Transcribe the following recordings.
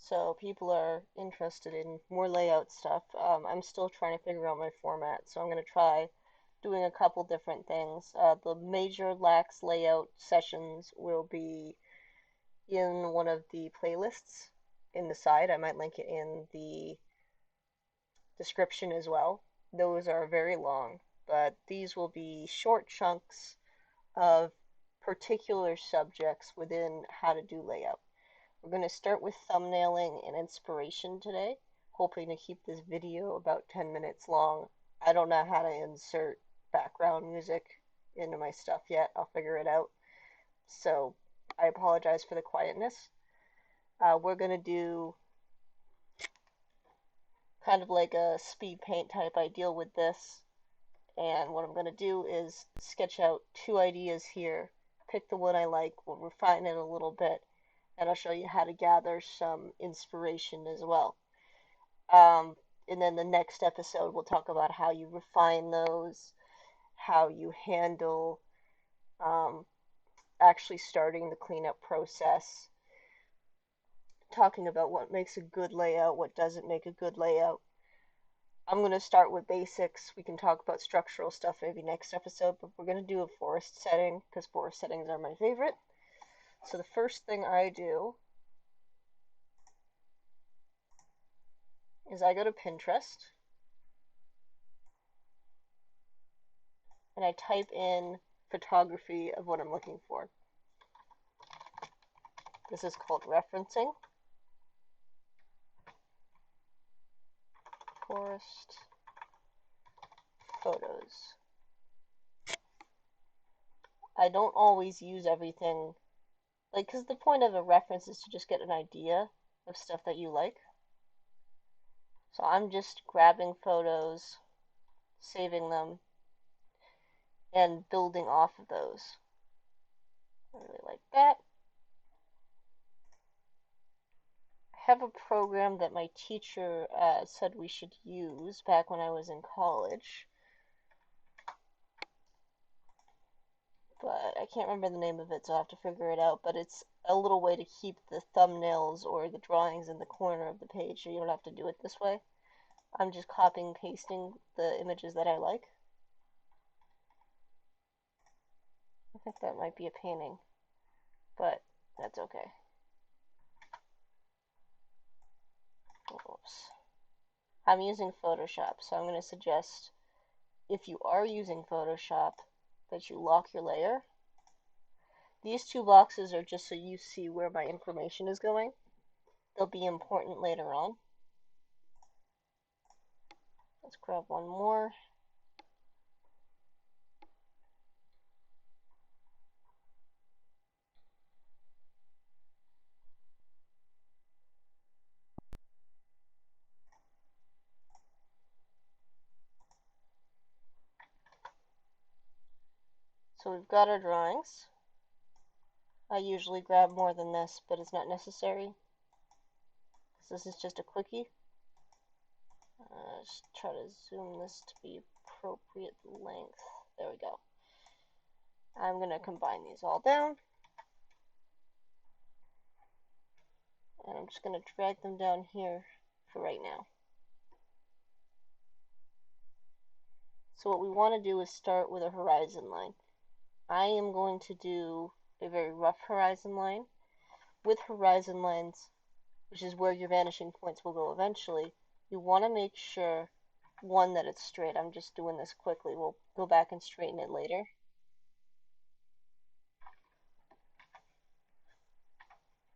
So people are interested in more layout stuff. I'm still trying to figure out my format, so I'm going to try doing a couple different things. The major lax layout sessions will be in one of the playlists in the side. I might link it in the description as well. Those are very long, but these will be short chunks of particular subjects within how to do layout. We're going to start with thumbnailing and inspiration today, hoping to keep this video about 10 minutes long. I don't know how to insert background music into my stuff yet. I'll figure it out. So I apologize for the quietness. We're going to do kind of like a speed paint type ideal with this. And what I'm going to do is sketch out two ideas here, pick the one I like, we'll refine it a little bit, and I'll show you how to gather some inspiration as well. Um, and then the next episode, we'll talk about how you refine those, how you handle um, actually starting the cleanup process, talking about what makes a good layout, what doesn't make a good layout. I'm going to start with basics. We can talk about structural stuff maybe next episode, but we're going to do a forest setting because forest settings are my favorite. So the first thing I do is I go to Pinterest and I type in photography of what I'm looking for. This is called referencing. Forest photos. I don't always use everything, like, because the point of a reference is to just get an idea of stuff that you like. So I'm just grabbing photos, saving them, and building off of those. I really like that. I have a program that my teacher said we should use back when I was in college, but I can't remember the name of it, so I'll have to figure it out. But it's a little way to keep the thumbnails or the drawings in the corner of the page so you don't have to do it this way. I'm just copying and pasting the images that I like. I think that might be a painting, but that's okay. Oops. I'm using Photoshop, so I'm going to suggest if you are using Photoshop that you lock your layer. These two boxes are just so you see where my information is going. They'll be important later on. Let's grab one more. So we've got our drawings. I usually grab more than this, but it's not necessary, because this is just a quickie. Just try to zoom this to be appropriate length. There we go. I'm going to combine these all down. And I'm just going to drag them down here for right now. So what we want to do is start with a horizon line. I am going to do a very rough horizon line. With horizon lines, which is where your vanishing points will go eventually, you want to make sure, one, that it's straight. I'm just doing this quickly. We'll go back and straighten it later.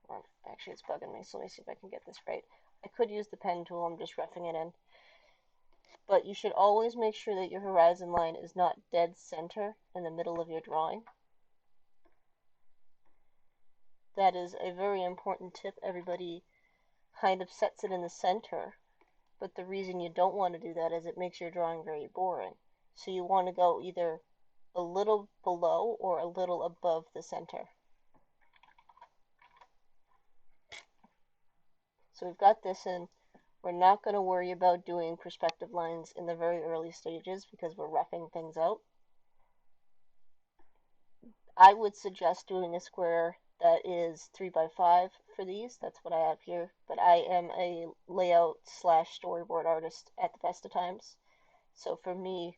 Well, actually, it's bugging me, so let me see if I can get this right. I could use the pen tool. I'm just roughing it in. But you should always make sure that your horizon line is not dead center in the middle of your drawing. That is a very important tip. Everybody kind of sets it in the center, but the reason you don't want to do that is it makes your drawing very boring. So you want to go either a little below or a little above the center. So we've got this in. We're not going to worry about doing perspective lines in the very early stages because we're roughing things out. I would suggest doing a square that is 3 by 5 for these. That's what I have here. But I am a layout slash storyboard artist at the best of times. So for me,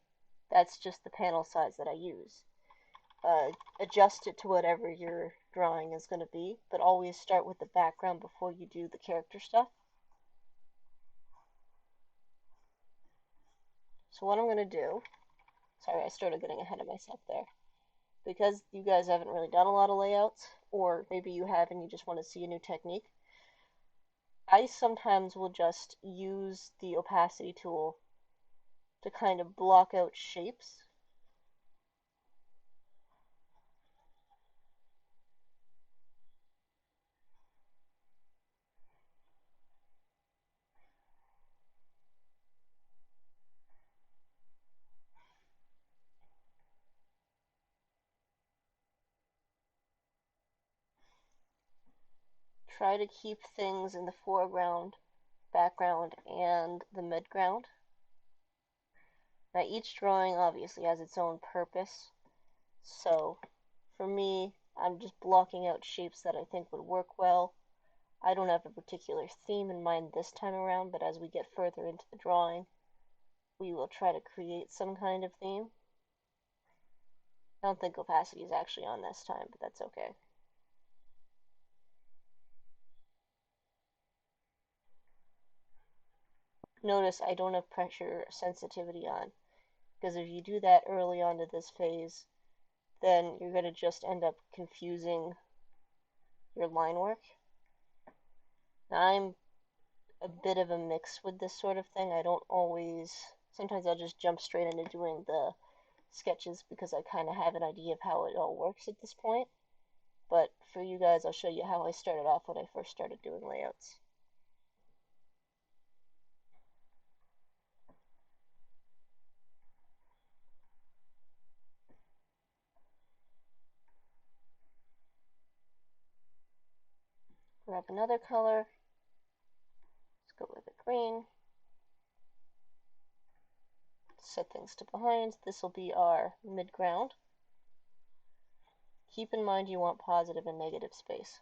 that's just the panel size that I use. Adjust it to whatever your drawing is going to be, but always start with the background before you do the character stuff. So what I'm going to do, sorry, I started getting ahead of myself there. Because you guys haven't really done a lot of layouts, or maybe you have and you just want to see a new technique, I sometimes will just use the opacity tool to kind of block out shapes. Try to keep things in the foreground, background, and the midground. Now each drawing obviously has its own purpose, so for me, I'm just blocking out shapes that I think would work well. I don't have a particular theme in mind this time around, but as we get further into the drawing, we will try to create some kind of theme. I don't think opacity is actually on this time, but that's okay. Notice I don't have pressure sensitivity on, because if you do that early on to this phase, then you're going to just end up confusing your line work. Now, I'm a bit of a mix with this sort of thing. I don't always, sometimes I'll just jump straight into doing the sketches because I kind of have an idea of how it all works at this point. But for you guys, I'll show you how I started off when I first started doing layouts. Grab another color. Let's go with a green. Set things to behind. This will be our midground. Keep in mind you want positive and negative space.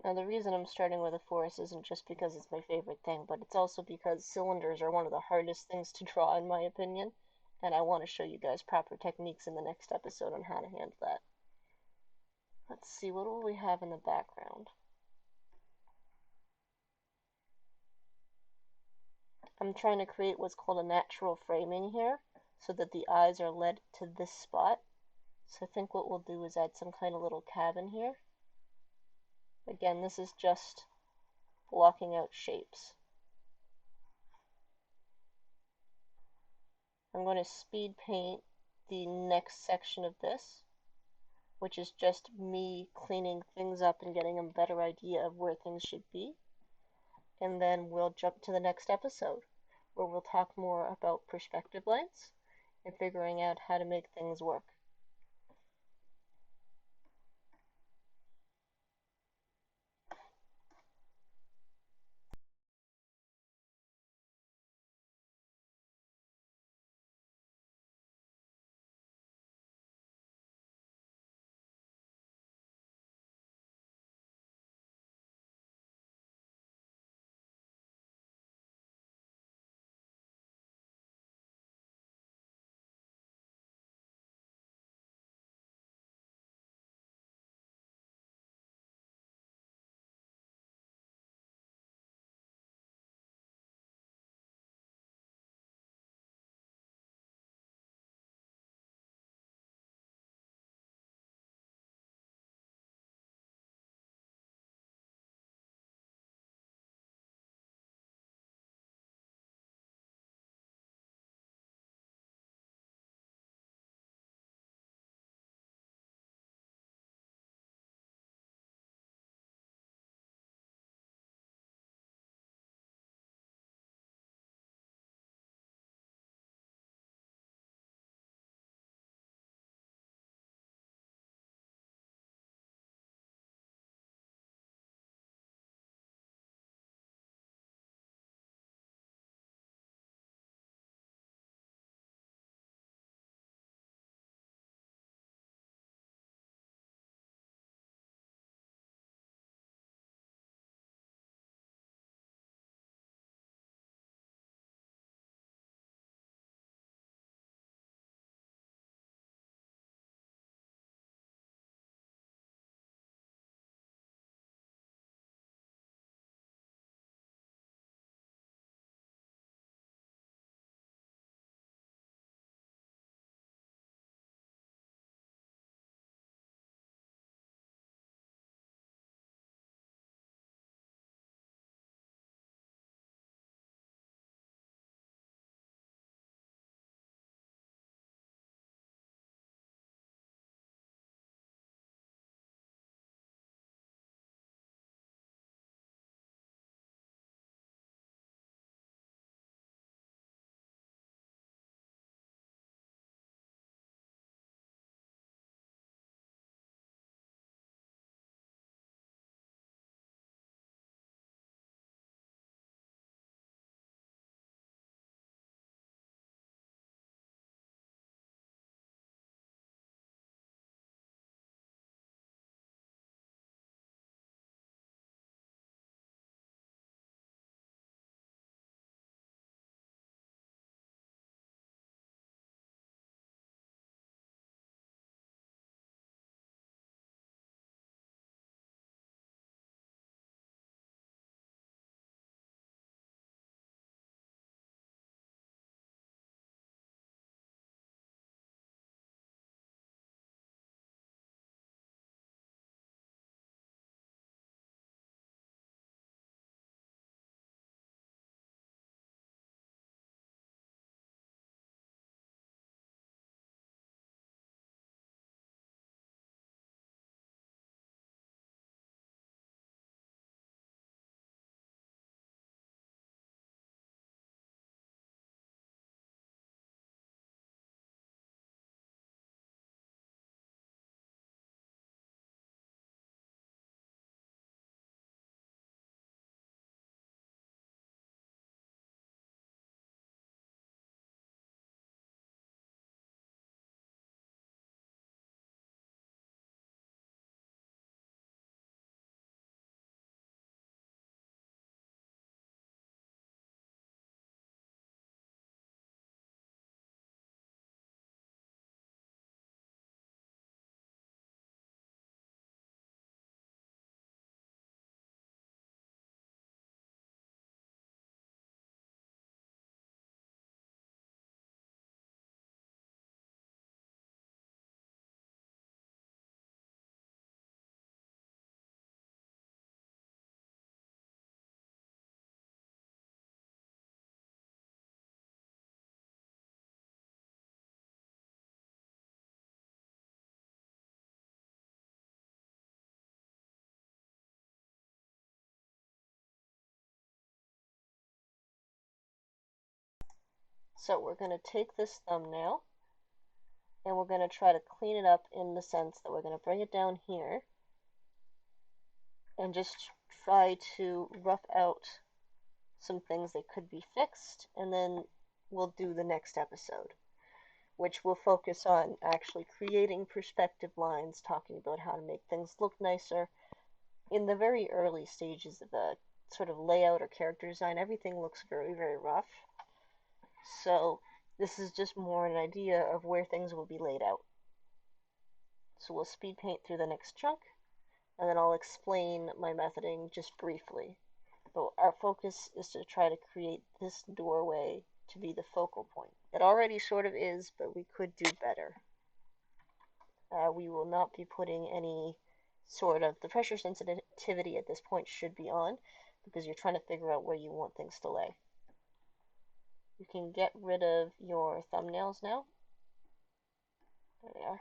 Now the reason I'm starting with a forest isn't just because it's my favorite thing, but it's also because cylinders are one of the hardest things to draw in my opinion, and I want to show you guys proper techniques in the next episode on how to handle that. Let's see, what will we have in the background? I'm trying to create what's called a natural framing here, so that the eyes are led to this spot. So I think what we'll do is add some kind of little cabin here. Again, this is just blocking out shapes. I'm going to speed paint the next section of this, which is just me cleaning things up and getting a better idea of where things should be. And then we'll jump to the next episode, where we'll talk more about perspective lines and figuring out how to make things work. So we're going to take this thumbnail and we're going to try to clean it up in the sense that we're going to bring it down here and just try to rough out some things that could be fixed, and then we'll do the next episode, which will focus on actually creating perspective lines, talking about how to make things look nicer. In the very early stages of the sort of layout or character design, everything looks very, very rough. So this is just more an idea of where things will be laid out. So we'll speed paint through the next chunk, and then I'll explain my methoding just briefly. But our focus is to try to create this doorway to be the focal point. It already sort of is, but we could do better. We will not be putting any sort of, the pressure sensitivity at this point should be on, because you're trying to figure out where you want things to lay. You can get rid of your thumbnails now. There they are.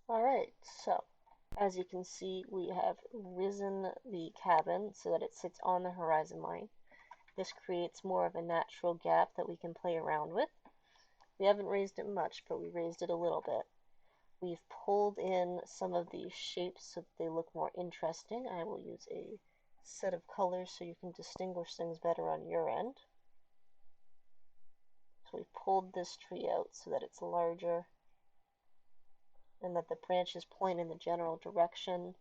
Alright, so as you can see, we have risen the cabin so that it sits on the horizon line. This creates more of a natural gap that we can play around with. We haven't raised it much, but we raised it a little bit. We've pulled in some of these shapes so that they look more interesting. I will use a set of colors so you can distinguish things better on your end. So we pulled this tree out so that it's larger and that the branches point in the general direction.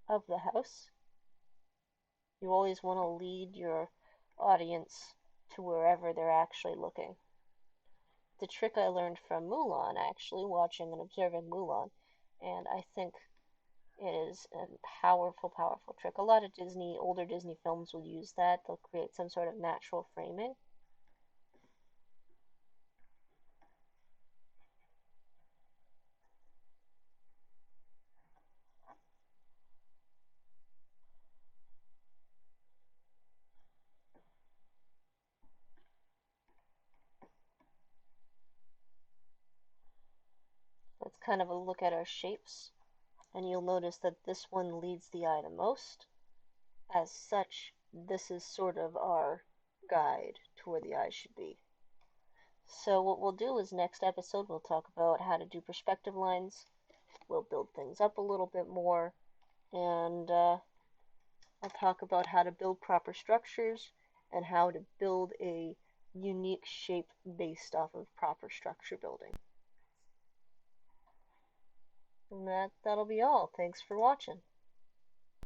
of the house. You always want to lead your audience to wherever they're actually looking. The trick I learned from Mulan, actually, watching and observing Mulan, and I think it is a powerful, powerful trick. A lot of older Disney films will use that. They'll create some sort of natural framing. Let's kind of a look at our shapes, and you'll notice that this one leads the eye the most. As such, this is sort of our guide to where the eye should be. So what we'll do is next episode we'll talk about how to do perspective lines. We'll build things up a little bit more, and I'll talk about how to build proper structures and how to build a unique shape based off of proper structure building. And that'll be all. Thanks for watching.